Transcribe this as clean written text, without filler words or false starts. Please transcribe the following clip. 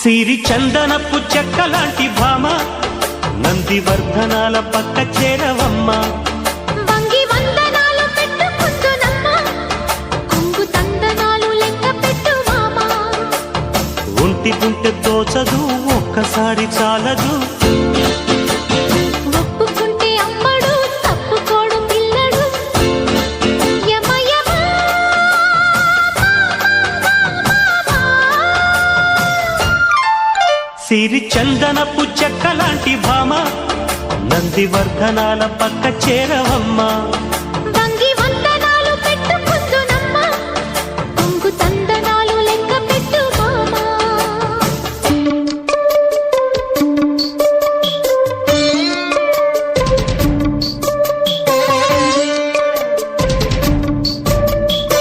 సిరి చందనపు చెక్కలాంటి భామ నందివర్ధనాల పక్క చేరవమ్మ. వంగి వందనాలు పెట్టుకుందునమ్మ కొంగు తందనాలు లెక్క పెట్టు మామ. ఒంటి గుంటె తోచదు ఒక్కసారి చాలదు ఒప్పుకుంటే అమ్మడు తప్పుకోడు పిల్లడు యమ యమ సిరి చందనపు చెక్కలాంటి భామ నందివర్ధనాల పక్క చేరవమ్మ. వంగి